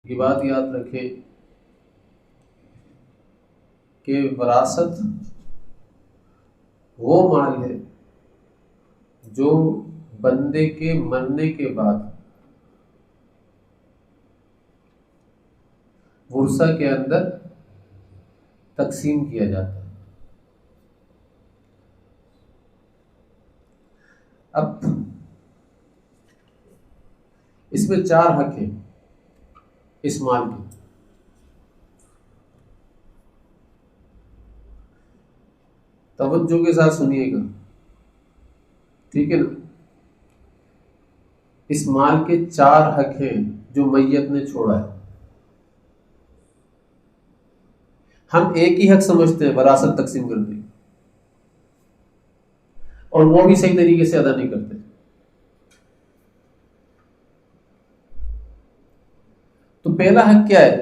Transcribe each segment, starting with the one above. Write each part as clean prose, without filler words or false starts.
یہ بات یاد رکھیں کہ وراثت وہ مال ہے جو بندے کے مرنے کے بعد ورثہ کے اندر تقسیم کیا جاتا ہے۔ اب اس میں 4 حق ہیں اس مال کے۔ توجہ کے ساتھ سنیے گا، ٹھیک ہے نا؟ اس مال کے 4 حق ہیں جو میت نے چھوڑا ہے۔ ہم ایک ہی حق سمجھتے ہیں وراثت تقسیم کرنے کی، اور وہ بھی صحیح طریقے سے ادا نہیں کرتے۔ تو پہلا حق کیا ہے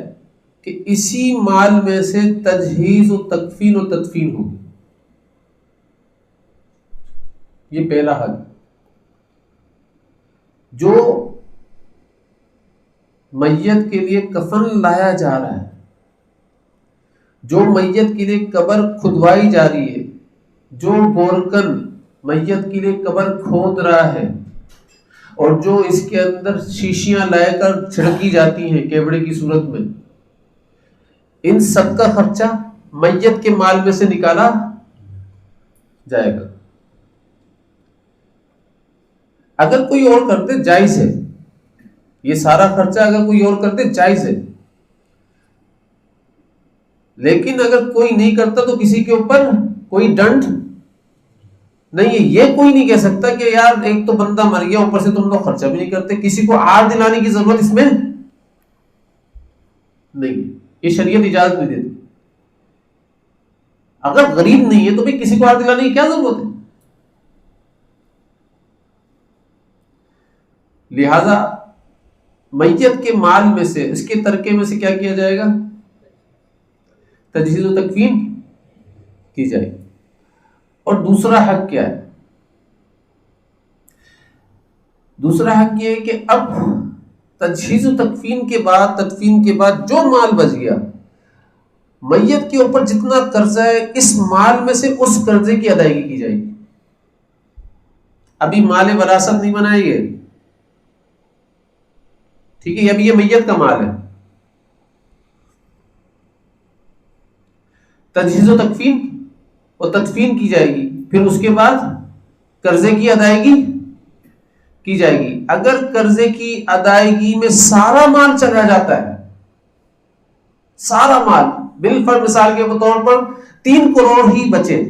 کہ اسی مال میں سے تجہیز و تکفین و تدفین ہوگی، یہ پہلا حق۔ جو میت کے لیے کفن لایا جا رہا ہے، جو میت کے لیے قبر کھدوائی جا رہی ہے، جو گورکن میت کے لیے قبر کھود رہا ہے، اور جو اس کے اندر شیشیاں لائے کر چھڑکی جاتی ہیں کیوڑے کی صورت میں، ان سب کا خرچہ میت کے مال میں سے نکالا جائے گا۔ اگر کوئی اور کرتے جائز ہے، یہ سارا خرچہ اگر کوئی اور کرتے جائز ہے، لیکن اگر کوئی نہیں کرتا تو کسی کے اوپر کوئی ڈنڈ نہیں ہے۔ یہ کوئی نہیں کہہ سکتا کہ یار ایک تو بندہ مر گیا، اوپر سے تم لوگ خرچہ بھی نہیں کرتے، کسی کو آر دلانے کی ضرورت اس میں نہیں، یہ شریعت اجازت نہیں دیتی۔ اگر غریب نہیں ہے تو بھی کسی کو آر دلانے کی کیا ضرورت ہے؟ لہذا میت کے مال میں سے، اس کے ترکے میں سے کیا کیا جائے گا؟ تجہیز و تکفین کی جائے گی۔ اور دوسرا حق کیا ہے؟ دوسرا حق یہ ہے کہ اب تجہیز و تکفین کے بعد، تدفین کے بعد جو مال بچ گیا، میت کے اوپر جتنا قرضہ ہے اس مال میں سے اس قرضے کی ادائیگی کی جائے گی۔ ابھی مال وراثت نہیں بنائے گے، ٹھیک ہے؟ ابھی یہ میت کا مال ہے، تجہیز و تکفین اور تدفین کی جائے گی، پھر اس کے بعد قرضے کی ادائیگی کی جائے گی۔ اگر قرضے کی ادائیگی میں سارا مال چلا جاتا ہے، سارا مال بالفرض، مثال کے طور پر 3 کروڑ ہی بچے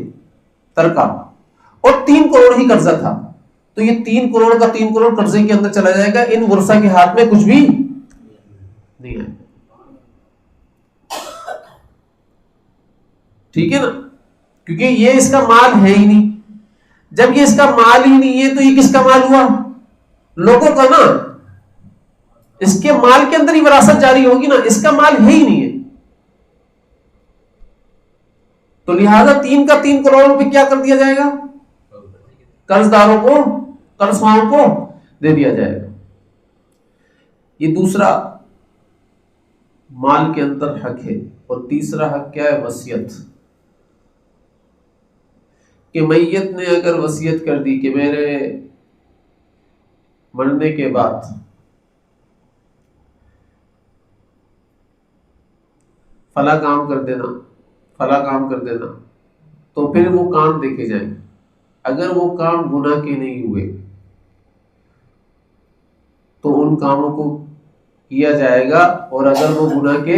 ترکہ اور 3 کروڑ ہی قرضہ تھا، تو یہ 3 کروڑ کا 3 کروڑ قرضے کے اندر چلا جائے گا، ان ورثہ کے ہاتھ میں کچھ بھی نہیں آئے، ٹھیک ہے نا؟ کیونکہ یہ اس کا مال ہے ہی نہیں۔ جب یہ اس کا مال ہی نہیں ہے تو یہ کس کا مال ہوا؟ لوگوں کا نا، اس کے مال کے اندر ہی وراثت جاری ہوگی نا، اس کا مال ہے ہی نہیں ہے۔ تو لہذا 3 کا 3 کروڑ روپے کیا کر دیا جائے گا؟ قرض داروں کو، قرض خواہوں کو دے دیا جائے گا۔ یہ دوسرا مال کے اندر حق ہے۔ اور تیسرا حق کیا ہے؟ وصیت۔ کہ میت نے اگر وصیت کر دی کہ میرے مرنے کے بعد فلاں کام کر دینا، فلاں کام کر دینا، تو پھر وہ کام دیکھے جائیں۔ اگر وہ کام گناہ کے نہیں ہوئے تو ان کاموں کو کیا جائے گا، اور اگر وہ گناہ کے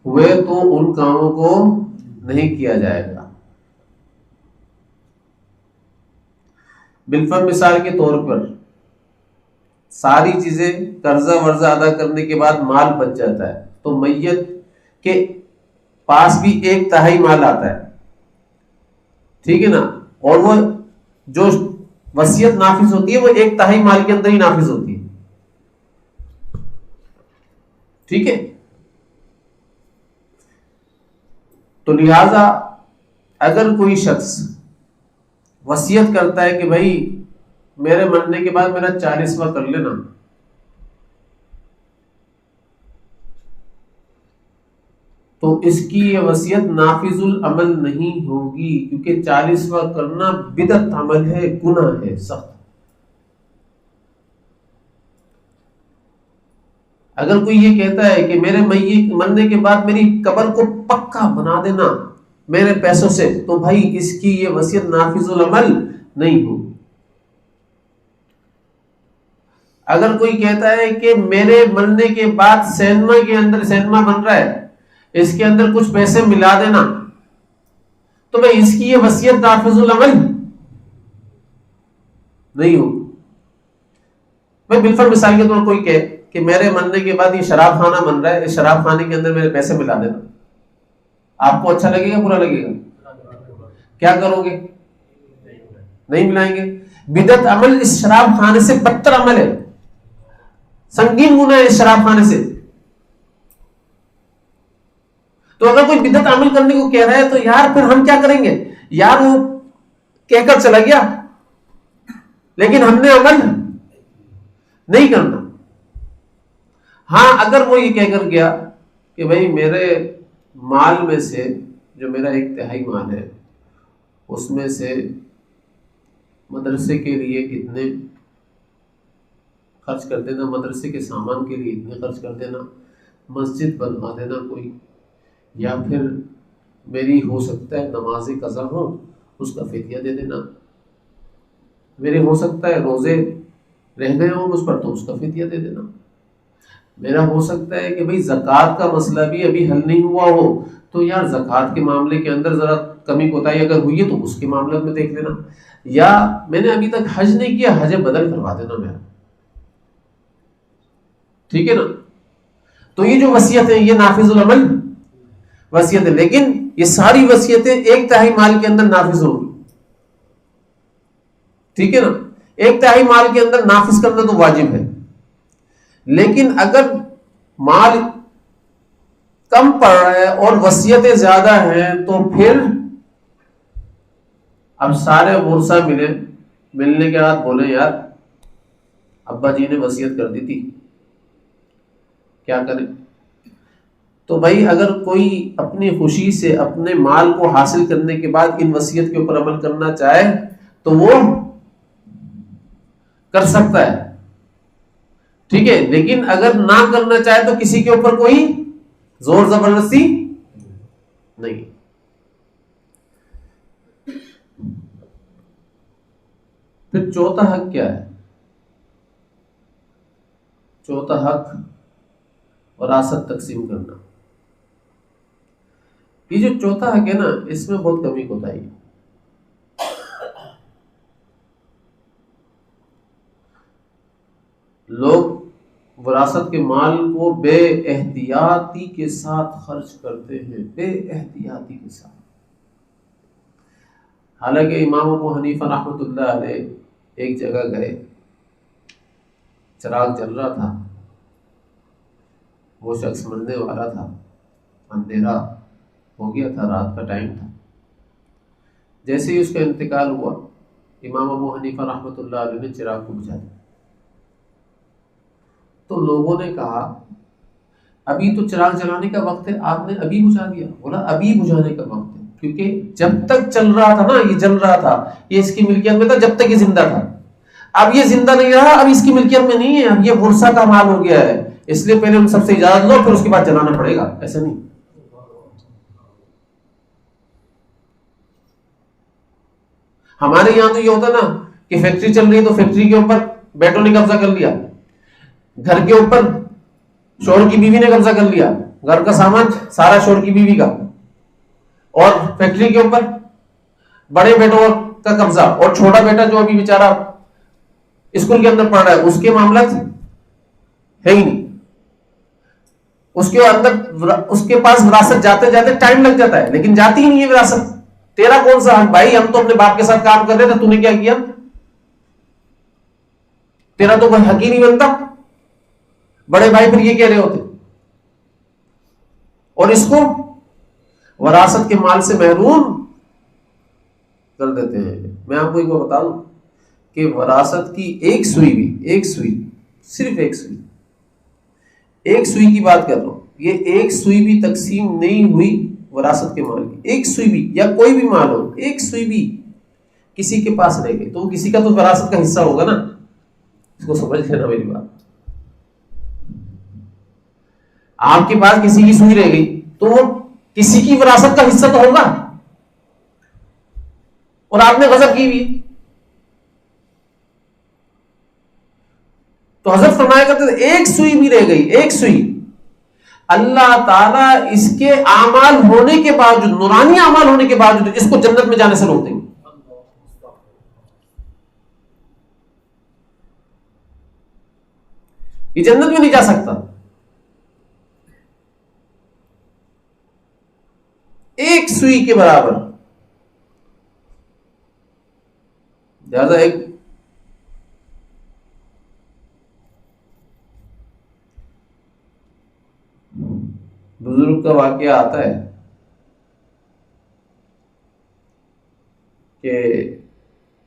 ہوئے تو ان کاموں کو نہیں کیا جائے گا۔ بالفرض مثال کے طور پر ساری چیزیں قرضہ ورضہ ادا کرنے کے بعد مال بچ جاتا ہے، تو میت کے پاس بھی 1/3 مال آتا ہے، ٹھیک ہے نا؟ اور وہ جو وصیت نافذ ہوتی ہے وہ 1/3 مال کے اندر ہی نافذ ہوتی ہے، ٹھیک ہے؟ تو لہذا اگر کوئی شخص وصیت کرتا ہے کہ بھائی میرے مرنے کے بعد میرا 40واں کر لینا، تو اس کی یہ وصیت نافذ العمل نہیں ہوگی، کیونکہ 40واں کرنا بدعت عمل ہے، گناہ ہے سخت۔ اگر کوئی یہ کہتا ہے کہ میرے میت مرنے کے بعد میری قبر کو پکا بنا دینا میرے پیسوں سے، تو بھائی اس کی یہ وصیت نافذ العمل نہیں ہوگی۔ اگر کوئی کہتا ہے کہ میرے مرنے کے بعد سینما کے اندر، سینما بن رہا ہے، اس کے اندر کچھ پیسے ملا دینا، تو بھائی اس کی یہ وصیت نافذ العمل نہیں ہوگی۔ بھائی بالفرض مثال کے طور کوئی کہے کہ میرے مرنے کے بعد یہ شراب خانہ بن رہا ہے، اس شراب خانے کے اندر میرے پیسے ملا دینا، آپ کو اچھا لگے گا برا لگے گا؟ کیا کرو گے؟ نہیں ملائیں گے۔ بدعت عمل اس شراب خانے سے بدتر عمل ہے، سنگین گناہ ہے اس شراب خانے سے۔ تو اگر کوئی بدعت عمل کرنے کو کہہ رہا ہے تو یار پھر ہم کیا کریں گے؟ یار وہ کہہ کر چلا گیا لیکن ہم نے عمل نہیں کرنا۔ ہاں اگر وہ یہ کہہ کر گیا کہ بھائی میرے مال میں سے جو میرا 1/3 مال ہے اس میں سے مدرسے کے لیے اتنے خرچ کر دینا، مدرسے کے سامان کے لیے اتنے خرچ کر دینا، مسجد بنوا دینا کوئی، یا پھر میری ہو سکتا ہے نماز قضا ہو اس کا فدیہ دے دینا، میرے ہو سکتا ہے روزے رہ گئے ہوں اس پر تو اس کا فدیہ دے دینا، میرا ہو سکتا ہے کہ بھئی زکوٰۃ کا مسئلہ بھی ابھی حل نہیں ہوا ہو تو یار زکوٰۃ کے معاملے کے اندر ذرا کمی کوتاہی اگر ہوئی ہے تو اس کے معاملے میں دیکھ لینا، یا میں نے ابھی تک حج نہیں کیا، حج بدل کروا دینا میرا، ٹھیک ہے نا؟ تو یہ جو وصیت ہے یہ نافذ العمل وصیت ہے، لیکن یہ ساری وصیتیں 1/3 مال کے اندر نافذ ہوگی، ٹھیک ہے نا؟ 1/3 مال کے اندر نافذ کرنا تو واجب ہے، لیکن اگر مال کم پڑ رہا ہے اور وصیتیں زیادہ ہیں تو پھر اب سارے ورثہ ملنے کے بعد بولے یار ابا جی نے وصیت کر دی تھی کیا کریں؟ تو بھائی اگر کوئی اپنی خوشی سے اپنے مال کو حاصل کرنے کے بعد ان وصیت کے اوپر عمل کرنا چاہے تو وہ کر سکتا ہے، ٹھیک ہے، لیکن اگر نہ کرنا چاہے تو کسی کے اوپر کوئی زور زبردستی نہیں۔ پھر چوتھا حق کیا ہے؟ چوتھا حق وراثت تقسیم کرنا۔ یہ جو چوتھا حق ہے نا اس میں بہت کمی کوتاہی ہے۔ لوگ وراثت کے مال کو بے احتیاطی کے ساتھ خرچ کرتے ہیں، بے احتیاطی کے ساتھ۔ حالانکہ امام ابو حنیفہ رحمۃ اللہ علیہ ایک جگہ گئے، چراغ جل رہا تھا، وہ شخص مرنے والا تھا، اندھیرا ہو گیا تھا، رات کا ٹائم تھا، جیسے ہی اس کا انتقال ہوا امام ابو حنیفہ رحمۃ اللہ علیہ نے چراغ کو بجھا دیا۔ تو لوگوں نے کہا ابھی تو چراغ جلانے کا وقت ہے، آپ نے ابھی بجھا دیا؟ بولا ابھی بجھانے کا وقت ہے، کیونکہ جب تک چل رہا تھا نا، یہ جل رہا تھا، یہ اس کی ملکیت میں تھا جب تک یہ زندہ تھا، اب یہ زندہ نہیں رہا، اب اس کی ملکیت میں نہیں ہے، اب یہ ورثہ کا مال ہو گیا ہے، اس لیے پہلے ان سب سے اجازت لو پھر اس کے بعد جلانا پڑے گا۔ ایسا نہیں، ہمارے یہاں تو یہ ہوتا نا کہ فیکٹری چل رہی ہے تو فیکٹری کے اوپر بیٹوں نے قبضہ کر لیا، گھر کے اوپر شوہر کی بیوی نے قبضہ کر لیا، گھر کا سامان سارا شوہر کی بیوی کا، اور فیکٹری کے اوپر بڑے بیٹوں کا قبضہ، اور چھوٹا بیٹا جو ابھی بیچارہ اسکول کے اندر پڑھ رہا ہے اس کے معاملات ہے ہی نہیں، اس کے اندر اس کے پاس وراثت جاتے جاتے ٹائم لگ جاتا ہے لیکن جاتی ہی نہیں ہے وراثت۔ تیرا کون سا حق بھائی؟ ہم تو اپنے باپ کے ساتھ کام کر رہے تھے، تو نے کیا کیا؟ تیرا تو کوئی حق ہی نہیں بنتا۔ بڑے بھائی پھر یہ کہہ رہے ہوتے اور اس کو وراثت کے مال سے محروم کر دیتے ہیں۔ میں آپ کو ایک بات بتا دوں کہ وراثت کی ایک سوئی، صرف ایک سوئی کی بات کر لو، یہ ایک سوئی بھی تقسیم نہیں ہوئی وراثت کے مال کی، ایک سوئی بھی، یا کوئی بھی مال ہو، ایک سوئی بھی کسی کے پاس رہ گئی تو کسی کا تو وراثت کا حصہ ہوگا نا، اس کو سمجھ لینا میری بات. آپ کے پاس کسی کی سوئی رہ گئی تو وہ کسی کی وراثت کا حصہ تو ہوگا، اور آپ نے غصب کی ہوئی. تو حضرت فرمایا کرتے تھے ایک سوئی بھی رہ گئی، ایک سوئی، اللہ تعالیٰ اس کے اعمال ہونے کے باوجود، نورانی اعمال ہونے کے باوجود اس کو جنت میں جانے سے روک دیں گے. یہ جنت میں نہیں جا سکتا. ایک سوئی کے برابر. لہذا ایک بزرگ کا واقعہ آتا ہے کہ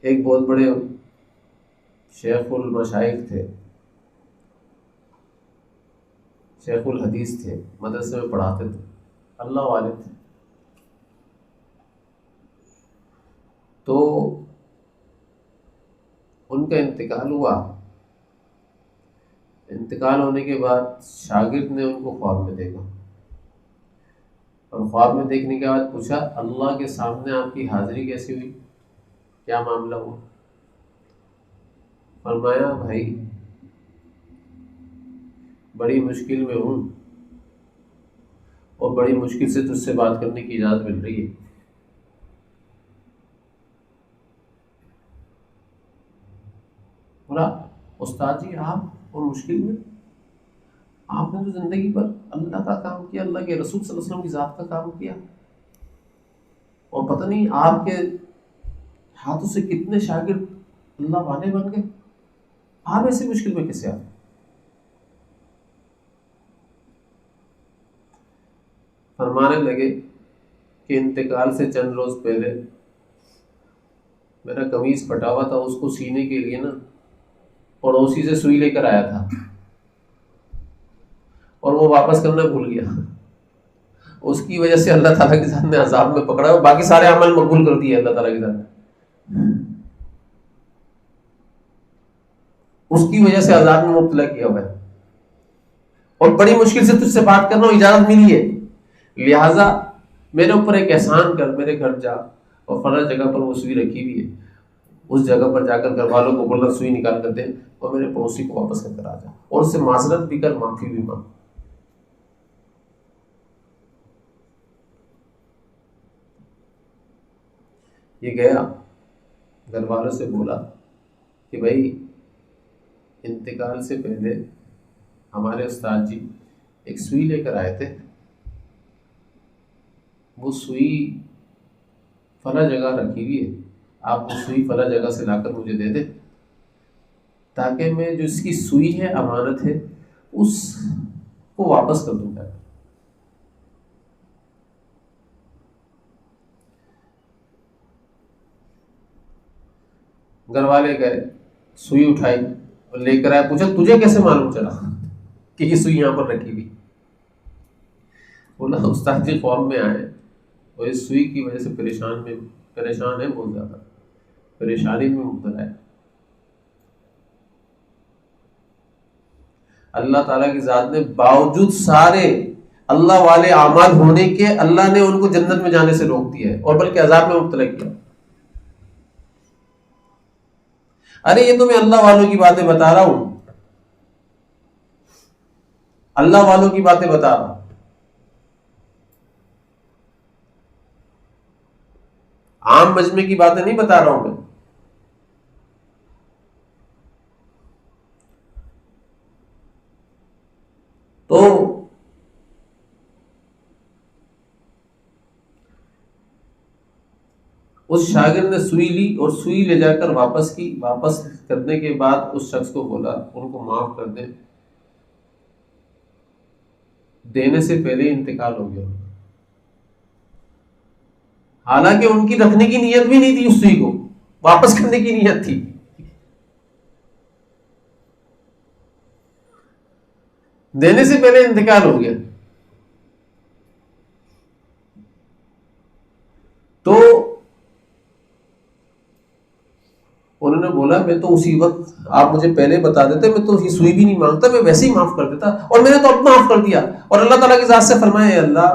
ایک بہت بڑے شیخ المشائخ تھے، شیخ الحدیث تھے، مدرسے میں پڑھاتے تھے، اللہ والے تھے. تو ان کا انتقال ہوا. انتقال ہونے کے بعد شاگرد نے ان کو خواب میں دیکھا، اور خواب میں دیکھنے کے بعد پوچھا اللہ کے سامنے آپ کی حاضری کیسی ہوئی، کیا معاملہ ہوا؟ فرمایا بھائی بڑی مشکل میں ہوں اور بڑی مشکل سے تجھ سے بات کرنے کی اجازت مل رہی ہے. بولا استاد جی آپ اور مشکل میں؟ آپ نے تو زندگی پر اللہ کا کام کیا، اللہ کے رسول صلی اللہ علیہ وسلم کی ذات کا کام کیا، اور پتہ نہیں آپ کے ہاتھوں سے کتنے شاگرد اللہ والے بن گئے، آپ ایسی مشکل میں کیسے آئے؟ فرمانے لگے کہ انتقال سے چند روز پہلے میرا قمیص پھٹا ہوا تھا، اس کو سینے کے لیے نا پڑوسی سے سوئی لے کر آیا تھا، اور وہ واپس کرنا بھول گیا. اس کی وجہ سے اللہ تعالیٰ کے ساتھ نے عذاب میں پکڑا، اور باقی سارے عمل مقبول کر دیے اللہ تعالیٰ کے ساتھ. اس کی وجہ سے عذاب میں مبتلا کیا ہوا ہے، اور بڑی مشکل سے تجھ سے بات کرنا اجازت ملی ہے، لہٰذا میرے اوپر ایک احسان کر، میرے گھر جا اور فلاں جگہ پر وہ سوئی رکھی ہوئی ہے، اس جگہ پر جا کر گھر والوں کو بولنا سوئی نکال کر دے اور میرے پڑوسی کو واپس کر آ جا، اور اس سے معذرت بھی کر، معافی بھی مانگ. یہ گیا گھر والوں سے بولا کہ بھائی انتقال سے پہلے ہمارے استاد جی ایک سوئی لے کر آئے تھے، وہ سوئی فلاں جگہ رکھی ہوئی ہے، آپ وہ سوئی فلاں جگہ سے لا کر مجھے دے دیں تاکہ میں جو اس کی سوئی ہے، امانت ہے، اس کو واپس کر دوں گا. گھر والے گئے، سوئی اٹھائی اور لے کر آئے. پوچھا تجھے کیسے معلوم چلا کہ یہ سوئی یہاں پر رکھی ہوئی؟ بولا استاد جی خواب میں آئے اور اس سوئی کی وجہ سے پریشان ہے، بہت زیادہ پریشانی میں مبتلا ہے. اللہ تعالیٰ کی ذات نے باوجود سارے اللہ والے اعمال ہونے کے اللہ نے ان کو جنت میں جانے سے روک دیا ہے، اور بلکہ عذاب میں مبتلا کیا. ارے یہ تو میں اللہ والوں کی باتیں بتا رہا ہوں، اللہ والوں کی باتیں بتا رہا ہوں، عام مجمع کی باتیں نہیں بتا رہا ہوں میں. تو اس شاگرد نے سوئی لی اور سوئی لے جا کر واپس کی. واپس کرنے کے بعد اس شخص کو بولا ان کو معاف کر دے، دینے سے پہلے انتقال ہو گیا. حالانکہ ان کی رکھنے کی نیت بھی نہیں تھی، اس سوئی کو واپس کرنے کی نیت تھی. دینے سے پہلے انتقال ہو گیا. تو انہوں نے بولا میں تو اسی وقت آپ مجھے پہلے بتا دیتے میں تو سوئی بھی نہیں مانگتا، میں ویسے ہی معاف کر دیتا، اور میں نے تو اب معاف کر دیا. اور اللہ تعالیٰ کی ذات سے فرمایا اللہ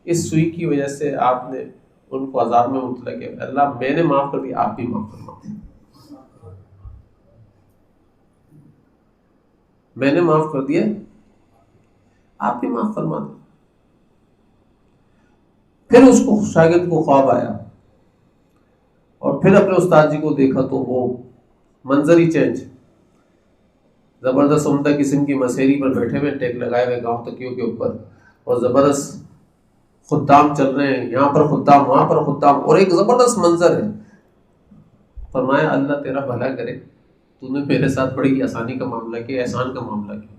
اس سوئی کی وجہ سے آپ نے ان کو عذاب میں مبتلا کیا، اللہ میں نے معاف کر دیا، آپ بھی معاف فرما دیں. میں نے معاف کر دیا، آپ بھی معاف فرما دیں. پھر اس کو شاگرد کو خواب آیا اور پھر اپنے استاد جی کو دیکھا تو وہ منظر ہی چینج، زبردست عمدہ قسم کی مسیری پر بیٹھے ہوئے، ٹیک لگائے ہوئے گاؤں تکیوں کے اوپر، اور زبردست خدام چل رہے ہیں، یہاں پر خدام وہاں پر خدام، اور ایک زبردست منظر ہے. فرمایا اللہ تیرا بھلا کرے، تو نے میرے ساتھ بڑی آسانی کا معاملہ کیا، احسان کا معاملہ کیا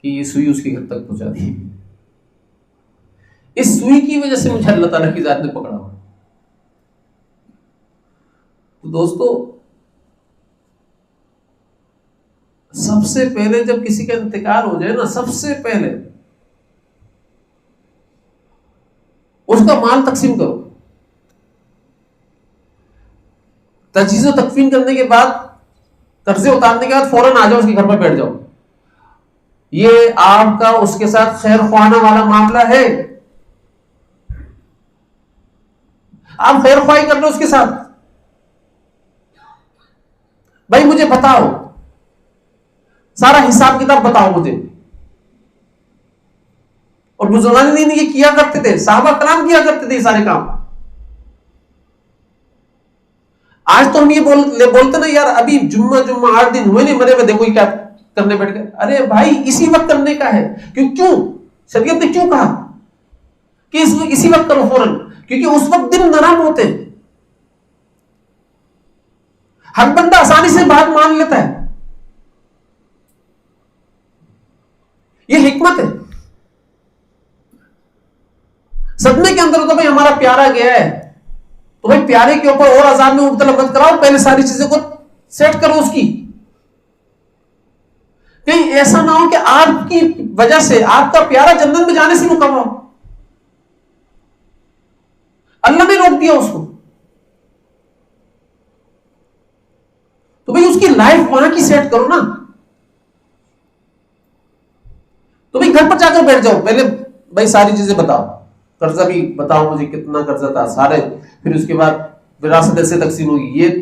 کہ یہ سوئی اس کے گھر تک پہنچا دی. اس سوئی کی وجہ سے مجھے اللہ تعالیٰ کی ذات نے پکڑا. تو دوستو سب سے پہلے جب کسی کا انتقال ہو جائے نا، سب سے پہلے اس کا مال تقسیم کرو. تجہیز و تکفین کرنے کے بعد، قرضے اتارنے کے بعد فوراً آ جاؤ اس کے گھر پر بیٹھ جاؤ. یہ آپ کا اس کے ساتھ خیر خواہانہ والا معاملہ ہے. آپ خیر خواہی کر لو اس کے ساتھ، بھائی مجھے بتاؤ سارا حساب کتاب بتاؤ مجھے. اور بزرگان دین یہ کیا کرتے تھے، صحابہ کرام کیا کرتے تھے یہ سارے کام. آج تو ہم یہ بولتے نا یار ابھی جمعہ 8 دن ہوئے نہیں مرے ہوئے، دیکھو یہ کیا کرنے بیٹھ گئے. ارے بھائی اسی وقت کرنے کا ہے. کیوں شریعت نے کیوں کہا کہ اسی وقت کرو فوراً؟ کیونکہ اس وقت دن نرم ہوتے، ہر بندہ آسانی سے بات مان لیتا ہے. یہ حکمت ہے. صدمے کے اندر ہوتا بھائی ہمارا پیارا گیا ہے، تو بھائی پیارے کے اوپر اور عذاب میں مبتلا مت کراؤ، پہلے ساری چیزیں کو سیٹ کرو اس کی. کہیں ایسا نہ ہو کہ آپ کی وجہ سے آپ کا پیارا جنت میں جانے سے رکا ہوا. اللہ نے روک دیا اس کو، تو بھائی اس کی لائف وہاں کی سیٹ کرو نا. تو بھائی گھر پر جا کر بیٹھ جاؤ، پہلے بھائی ساری چیزیں بتاؤ، قرضہ بھی بتاؤ مجھے کتنا قرضہ تھا سارے. پھر اس کے بعد وراثت ایسے تقسیم ہوگی، یہ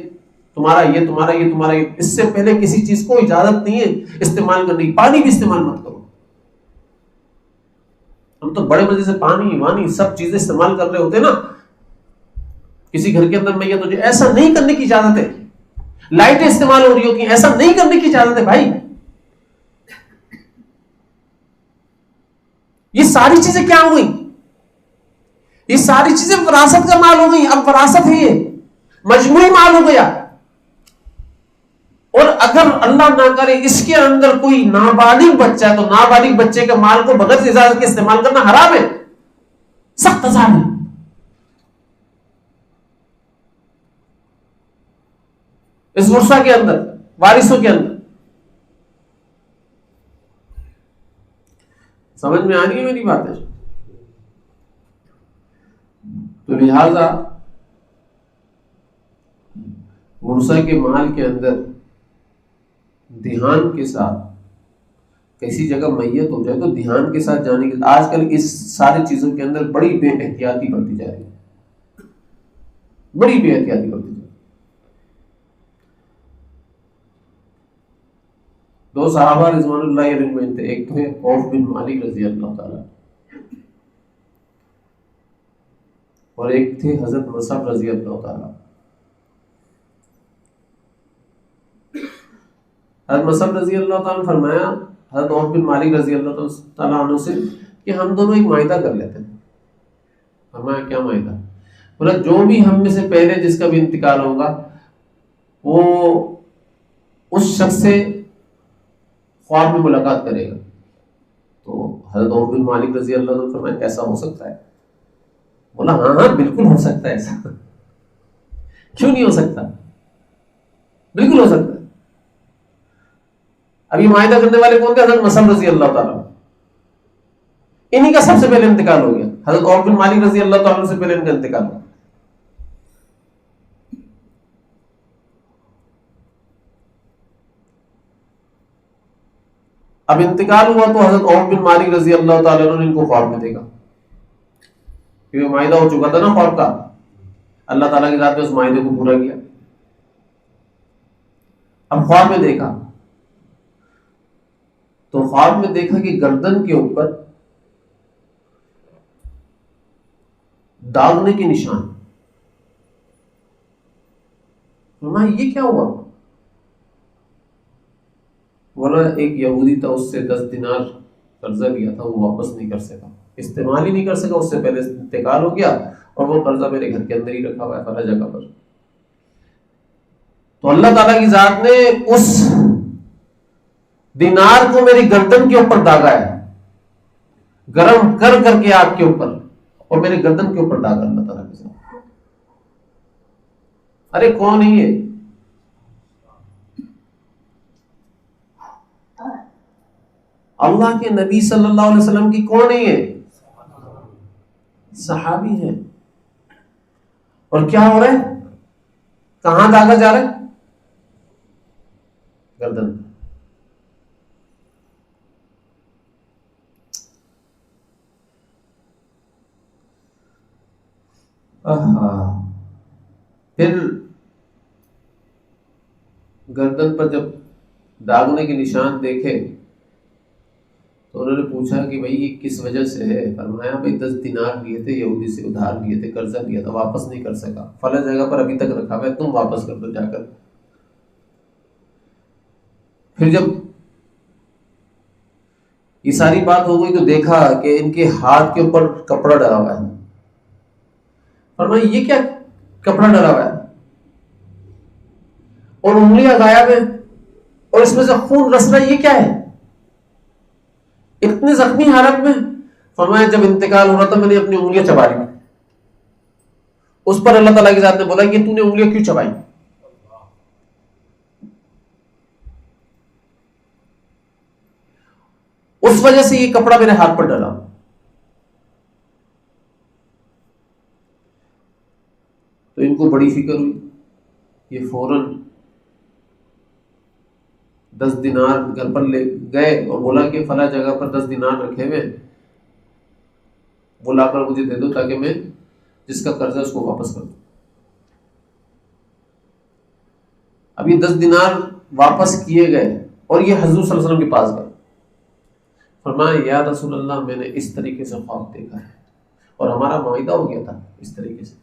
تمہارا یہ تمہارا یہ تمہارا یہ. اس سے پہلے کسی چیز کو اجازت نہیں ہے استعمال کرنے کی. پانی بھی استعمال مت کرو. ہم تو بڑے مزے سے پانی وانی سب چیزیں استعمال کر رہے ہوتے نا. کسی گھر کے اندر میں یہ تو ایسا نہیں کرنے کی اجازت ہے. لائٹیں استعمال ہو رہی ہوتی ہیں، ایسا نہیں کرنے کی اجازت ہے بھائی. یہ ساری چیزیں کیا ہو گئی؟ یہ ساری چیزیں وراثت کا مال ہو گئی. اب وراثت ہے، یہ مجموعی مال ہو گیا. اور اگر اللہ نہ کرے اس کے اندر کوئی نابالغ بچہ ہے تو نابالغ بچے کے مال کو بغیر اجازت کے استعمال کرنا حرام ہے، سخت عذاب ہے. اس ورثہ کے اندر، وارثوں کے اندر. سمجھ میں آ رہی ہے میری بات ہے؟ تو لہذا ورثہ کے مال کے اندر دھیان کے ساتھ، کسی جگہ میت ہو جائے تو دھیان کے ساتھ جانے کے. آج کل اس ساری چیزوں کے اندر بڑی بے احتیاطی بڑھتی جا رہی ہے، بڑی بے احتیاطی بڑھتی جا رہی ہے. دو صحابہ رضوان اللہ علیہم تھے، ایک تھے عوف بن مالک رضی اللہ تعالیٰ اور ایک تھے حضرت مصعب رضی اللہ تعالیٰ. حضرت مصعب رضی اللہ تعالیٰ نے فرمایا حضرت عوف بن مالک رضی اللہ تعالیٰ عنہ سے کہ ہم دونوں ایک معاہدہ کر لیتے ہیں. فرمایا کیا معاہدہ؟ بولا جو بھی ہم میں سے پہلے جس کا بھی انتقال ہوگا وہ اس شخص سے خواب میں ملاقات کرے گا. تو حضرت عوف بن مالک رضی اللہ عنہ نے فرمایا ایسا ہو سکتا ہے؟ بولا ہاں ہاں بالکل ہو سکتا ہے. ایسا کیوں نہیں ہو سکتا؟ بالکل ہو سکتا ہے. ابھی معاہدہ کرنے والے کون تھے؟ حضرت مصعب رضی اللہ تعالیٰ. انہی کا سب سے پہلے انتقال ہو گیا. حضرت عوف بن مالک رضی اللہ تعالیٰ عنہ سے پہلے ان کا انتقال ہوا. اب انتقال ہوا تو حضرت عوف بن مالک رضی اللہ تعالیٰ عنہ نے ان کو خواب میں دیکھا، کیونکہ معاہدہ ہو چکا تھا نا خواب کا. اللہ تعالیٰ کی ذات نے اس معاہدے کو پورا کیا. اب خواب میں دیکھا تو خواب میں دیکھا کہ گردن کے اوپر داغنے کے نشان. فرمایا یہ کیا ہوا؟ بولا ایک یہودی تھا، اس سے 10 دینار قرضہ لیا تھا، وہ واپس نہیں کر سکا، استعمال ہی نہیں کر سکا، اس سے پہلے انتقال ہو گیا اور وہ قرضہ میرے گھر کے اندر ہی رکھا ہوا ہے فلاں جگہ پر. تو اللہ تعالیٰ کی ذات نے اس دینار کو میری گردن کے اوپر داغا ہے، گرم کر کر کے آگ کے اوپر، اور میرے گردن کے اوپر داغا اللہ تعالیٰ کی ذات. ارے کون ہے یہ؟ اللہ کے نبی صلی اللہ علیہ وسلم کی کون ہے یہ؟ صحابی ہے. اور کیا ہو رہا ہے؟ کہاں داغا جا رہا ہے؟ گردن. پھر گردن پر جب داغنے کے نشان دیکھے تو انہوں نے پوچھا کہ بھائی یہ کس وجہ سے ہے؟ فرمایا بھائی 10 دینار لیے تھے یہودی سے، ادھار لیے تھے، قرضہ لیا تھا، واپس نہیں کر سکا، فلاں جگہ پر ابھی تک رکھا ہوا ہے، تم واپس کر دو جا کر. پھر جب یہ ساری بات ہو گئی تو دیکھا کہ ان کے ہاتھ کے اوپر کپڑا ڈلا ہوا ہے. فرمایا یہ کیا کپڑا ڈلا ہوا ہے؟ اور انگلیاں غائب ہیں اور اس میں سے خون رس رہا ہے، یہ کیا ہے؟ اتنے زخمی حالت میں. فرمایا جب انتقال ہو رہا تھا میں نے اپنی انگلیاں چبا لی. اس پر اللہ تعالیٰ کی ذات نے بولا کہ تو نے انگلیاں کیوں چبائی؟ اس وجہ سے یہ کپڑا میرے ہاتھ پر ڈلا. تو ان کو بڑی فکر ہوئی. یہ فوراً 10 دینار گھر پر لے گئے اور بولا کہ فلاں جگہ پر 10 دینار رکھے ہوئے، وہ لا کر مجھے دے دو تاکہ میں جس کا قرض ہے اس کو واپس کر دوں. اب یہ 10 دینار واپس کیے گئے اور یہ حضور صلی اللہ علیہ وسلم کے پاس گئے. فرمایا یا رسول اللہ میں نے اس طریقے سے خواب دیکھا ہے اور ہمارا معاہدہ ہو گیا تھا اس طریقے سے،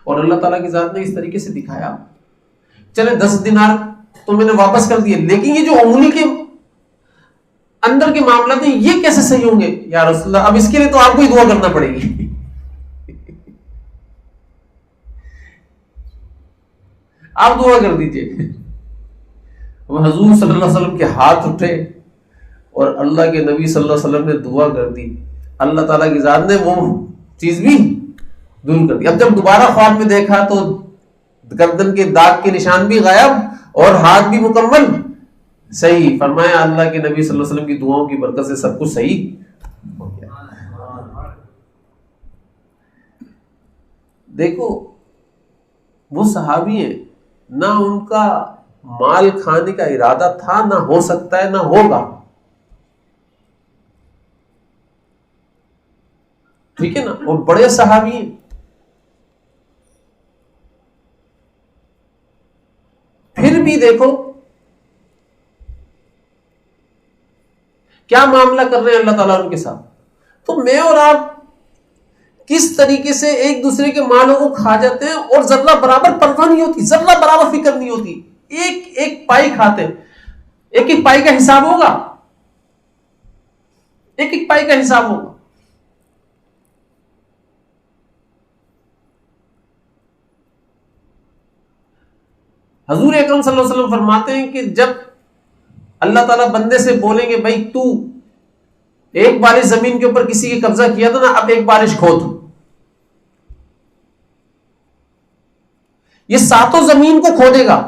اور اللہ تعالیٰ کی ذات نے اس طریقے سے دکھایا. چلے 10 دینار تو میں نے واپس کر دیے، لیکن یہ جو انگلی کے اندر کے معاملات ہیں یہ کیسے صحیح ہوں گے یا رسول اللہ؟ اب اس کے لیے تو آپ کو ہی دعا کرنا پڑے گی. آپ دعا کر دیجئے. وہ حضور صلی اللہ علیہ وسلم کے ہاتھ اٹھے اور اللہ کے نبی صلی اللہ علیہ وسلم نے دعا کر دی. اللہ تعالیٰ کی ذات نے وہ چیز بھی دور کر دی. اب جب دوبارہ خواب میں دیکھا تو گردن کے داغ کے نشان بھی غائب اور ہاتھ بھی مکمل صحیح. فرمایا اللہ کے نبی صلی اللہ علیہ وسلم کی دعاؤں کی برکت سے سب کچھ صحیح ہو گیا. دیکھو وہ صحابی ہیں، نہ ان کا مال کھانے کا ارادہ تھا، نہ ہو سکتا ہے، نہ ہوگا. ٹھیک ہے نا؟ اور بڑے صحابی ہیں. پھر بھی دیکھو کیا معاملہ کر رہے ہیں اللہ تعالیٰ ان کے ساتھ. تو میں اور آپ کس طریقے سے ایک دوسرے کے مالوں کو کھا جاتے ہیں اور ذرہ برابر پرواہ نہیں ہوتی، ذرہ برابر فکر نہیں ہوتی. ایک ایک پائی کھاتے ہیں، ایک ایک پائی کا حساب ہوگا، ایک ایک پائی کا حساب ہوگا. حضور اکرم صلی اللہ علیہ وسلم فرماتے ہیں کہ جب اللہ تعالیٰ بندے سے بولیں گے بھائی تو ایک بارش زمین کے اوپر کسی کی قبضہ کیا تھا نا، اب ایک بارش کھود. یہ ساتوں زمین کو کھودے گا.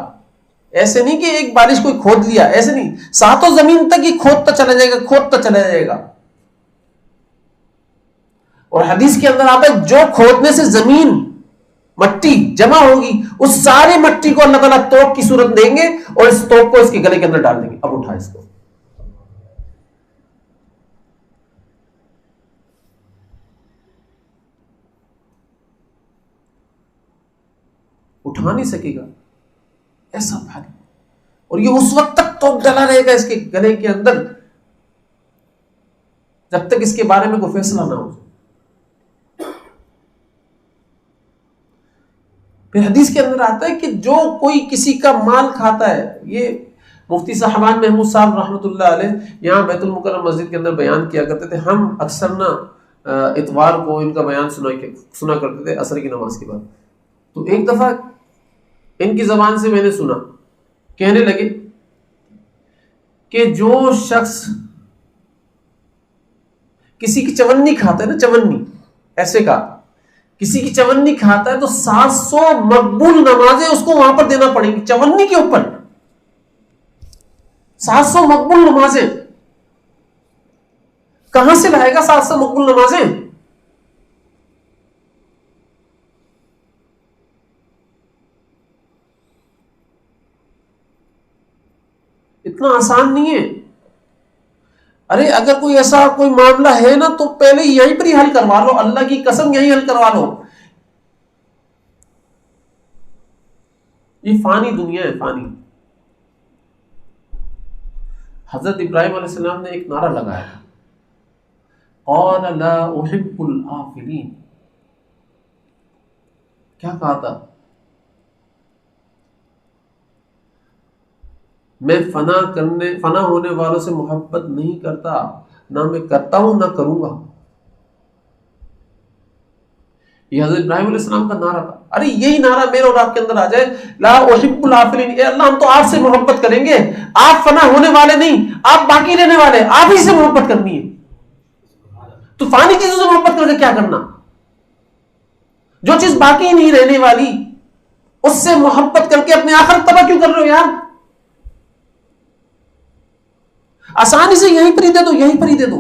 ایسے نہیں کہ ایک بارش کوئی کھود لیا، ایسے نہیں، ساتوں زمین تک یہ کھودتا چلا جائے گا، کھودتا چلا جائے گا. اور حدیث کے اندر آتا ہے جو کھودنے سے زمین مٹی جمع ہوگی اس ساری مٹی کو اللہ تعالیٰ توق کی صورت دیں گے اور اس توق کو اس کے گلے کے اندر ڈال دیں گے. اب اٹھا اس کو. اٹھا نہیں سکے گا ایسا بھاری. اور یہ اس وقت تک توق ڈلا رہے گا اس کے گلے کے اندر جب تک اس کے بارے میں کوئی فیصلہ نہ ہو. پھر حدیث کے اندر آتا ہے کہ جو کوئی کسی کا مال کھاتا ہے, یہ مفتی صاحبان محمود صاحب رحمۃ اللہ علیہ یہاں بیت المکرم مسجد کے اندر بیان کیا کرتے تھے. ہم اکثر نا اتوار کو ان کا بیان سنا کرتے تھے عصر کی نماز کے بعد. تو ایک دفعہ ان کی زبان سے میں نے سنا, کہنے لگے کہ جو شخص کسی کی چونی کھاتا ہے نا, چونی ایسے کا کسی کی چونی کھاتا ہے تو 700 مقبول نمازیں اس کو وہاں پر دینا پڑیں گی. چونی کے اوپر 700 مقبول نمازیں کہاں سے لائے گا؟ 700 مقبول نمازیں اتنا آسان نہیں ہے. ارے اگر کوئی ایسا کوئی معاملہ ہے نا تو پہلے یہیں پر ہی حل کروا لو, اللہ کی قسم یہیں حل کروا لو. یہ فانی دنیا ہے, فانی. حضرت ابراہیم علیہ السلام نے ایک نعرہ لگایا, قال لا احب الآفلین. کیا کہا تھا؟ میں فنا ہونے والوں سے محبت نہیں کرتا, نہ میں کرتا ہوں نہ کروں گا. یہ حضرت ابراہیم علیہ السلام کا نعرہ تھا. ارے یہی نعرہ میرے اور آپ کے اندر آ جائے, لا احب الآفلین. اے اللہ ہم تو آپ سے محبت کریں گے, آپ فنا ہونے والے نہیں, آپ باقی رہنے والے, آپ ہی سے محبت کرنی ہے. تو فانی چیزوں سے محبت کر کے کیا کرنا؟ جو چیز باقی نہیں رہنے والی اس سے محبت کر کے اپنے آخرت تباہ کیوں کر رہے ہو یار؟ آسانی سے یہیں پر ہی دے دو, یہیں پر ہی دے دو.